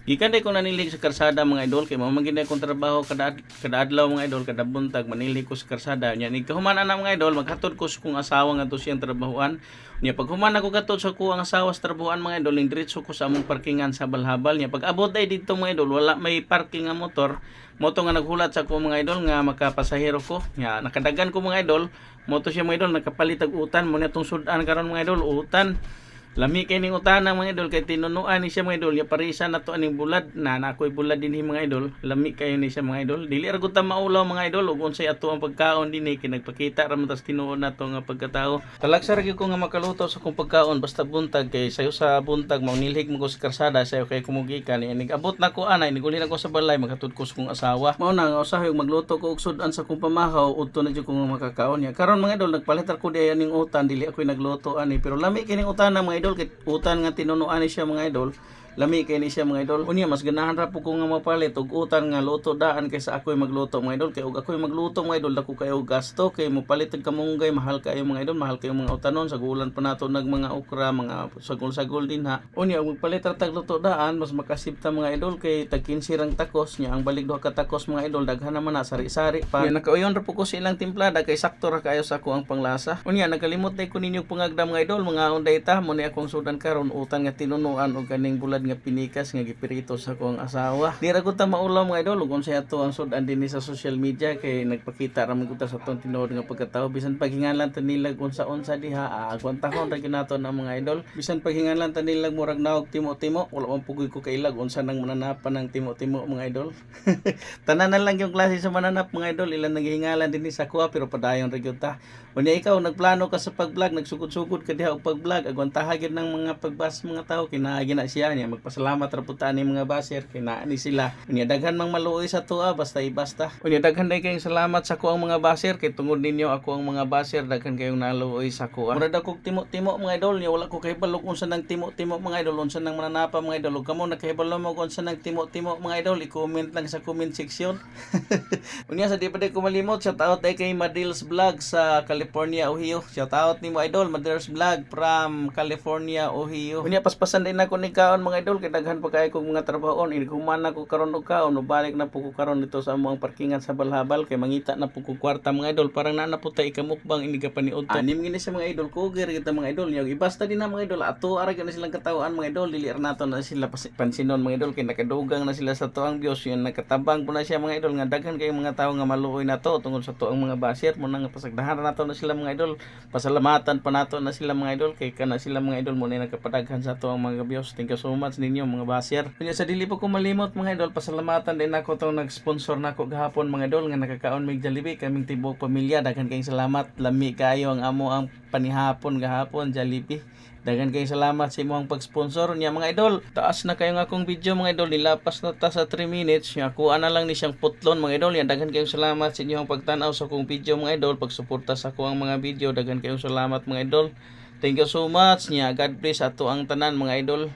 Gikan day ko nanilig sa karsada mga idol kay mao man gid akong trabaho kada adlaw mga idol, kada buntag manilig ko sa karsada. Nya ni kahuman ana mga idol maghatod ko sa kong asawa ngadto siyang trabahoan. Nya pag human ako katod sa kuang asawa sa trabahoan mga idol, diretso ko sa among parkingan sa Balhabal. Nya pag abot day dito mga idol wala may parking nga motor. Moto nga naghulat sa ko mga idol nga makapasahero ko. Nya nakadagan ko mga idol, moto siya mga idol nakapalit og utan mo nitong sudan karon mga idol, utan. Lami kay ning utana mga idol kay tinunuan ni siya mga idol, ya parisa na to aning bulad na nakoy bulad dinhi mga idol. Lami kayo ni siya mga idol. Dili ra gud ta maulaw mga idol ug unsay ato ang pagkaon dinhi kay nagpakita ra man tas tinuod nato nga pagkatao. Talagsa ra gyud ko nga makaluto sa kong pagkaon basta buntag kay sayo sa buntag maunilhig mo ko sa karsada sayo kay kumugikan ni abot na ko anay niguli na ko sa balay magatud ko sa kong asawa. Mao na nga usahay magluto ko og sudan sa kong pamahaw udto na jud ko nga makakaon niya. Karon mga idol nagpalit ko di aning utan dili ako nagluto ani pero lami kay ning utan mga idol kay utan nga tinunuan ni siya mga idol. Lami kay ni siya mga idol. Unya mas ganahan ra po ko nga mapalit og utan nga luto daan kaysa ako'y magluto mga idol. Kay og ako'y magluto mga idol dako kayo gasto kay mopalit og kamunggay mahal kayo mga idol, mahal kayo mga utanon sa gulan pa nato nag mga okra, mga sagol-sagol din ha. Unya og magpalit ra tag luto daan mas makasipta mga idol kay tag 15 rang takos nya ang balik duha ka takos mga idol daghan naman na sari-sari pa. Nakauyon ra po ko sa ilang timplada kay sakto ra kayo sa ako ang panglasa. Unya nakalimot na ko ninyo pangagda mga idol, mga unday ta mo ni akong sudan karon utan nga tinunuan og kaning bulad nga pinikas nga gipirito sa akong asawa. Di ra gud ta maulaw mga idol ug unsay ato ang sudan dinhi sa social media kay nagpakita ra man gud ta sa atong tinuod nga pagkatao bisan paghingalan ta nila unsa-unsa diha agwantahon ra ginaton ang mga idol. Bisan paghingalan ta nila murag naog timo-timo wala man pugoy ko kailag unsa nang mananapan ng timo-timo mga idol. Tanan na lang yung klase sa mananap mga idol ilang naghingalan dinhi sa kuha pero padayon ra gyud ta. Unya ikaw nagplano ka sa pag-vlog nagsugod-sugod ka diha og pag-vlog agwantaha gyud ng mga pagbas mga tao kinaagi na siya niya magpasalamat ra pud ta ni mga baser kay naa ni sila. Unya daghan mang maluoy sa tuwa basta ibasta. Unya daghan day kayong salamat sa kuang mga baser kay tungod ninyo ako ang mga baser daghan kayong naluoy sa kuha. Murag ako timo-timo mga idol niya wala ko kahibalo kung unsa nang timo-timo mga idol unsa nang mananapa mga idol ug kamo nakahibalo mo kung unsa nang timo-timo mga idol i-comment lang sa comment section. Unya sa di pa day ko malimot shout out day kay Madils Vlog sa California, Ohio. Shout out nimo idol Madils Vlog from California, Ohio. Unya paspasan din ako ni kaon mga idol kay daghan pa kay kong mga trabahoon ini human na ko karon og kaon balik na po ko karon dito sa among parkingan sa Balhabal kay mangita na po ko kwarta mga idol parang naa na po tay ikamukbang ini ka paniud to. Anim gini sa mga idol kuger kita mga idol nya ibasta din na mga idol ato ara na silang katawan mga idol dili ra nato na sila pansinon mga idol kay nakadugang na sila sa tuang Dios yan nakatabang po na siya mga idol nga daghan kay mga tawo nga maluoy na to tungod sa tuang mga baser mo nang pasagdahan nato na sila mga idol pasalamatan pa nato na sila mga idol kay kana sila mga idol mo na nakapadaghan sa tuang mga Dios. Thank you so much ninyo mga baser. Kanya sa dili po ko malimot mga idol pasalamatan din ako tong nag-sponsor nako gahapon mga idol nga nakakaon mig Jollibee kaming tibuok pamilya daghan kayong salamat lami kayo ang amo ang panihapon gahapon Jollibee. Daghan kayong salamat sa imong pag-sponsor niya mga idol. Taas na kayo nga akong video mga idol nilapas na ta sa 3 minutes nya kuha na lang ni siyang putlon mga idol. Yan daghan kayong salamat sa inyong pagtan-aw sa akong video mga idol pagsuporta sa akong mga video daghan kayong salamat mga idol. Thank you so much niya. God bless ato ang tanan mga idol.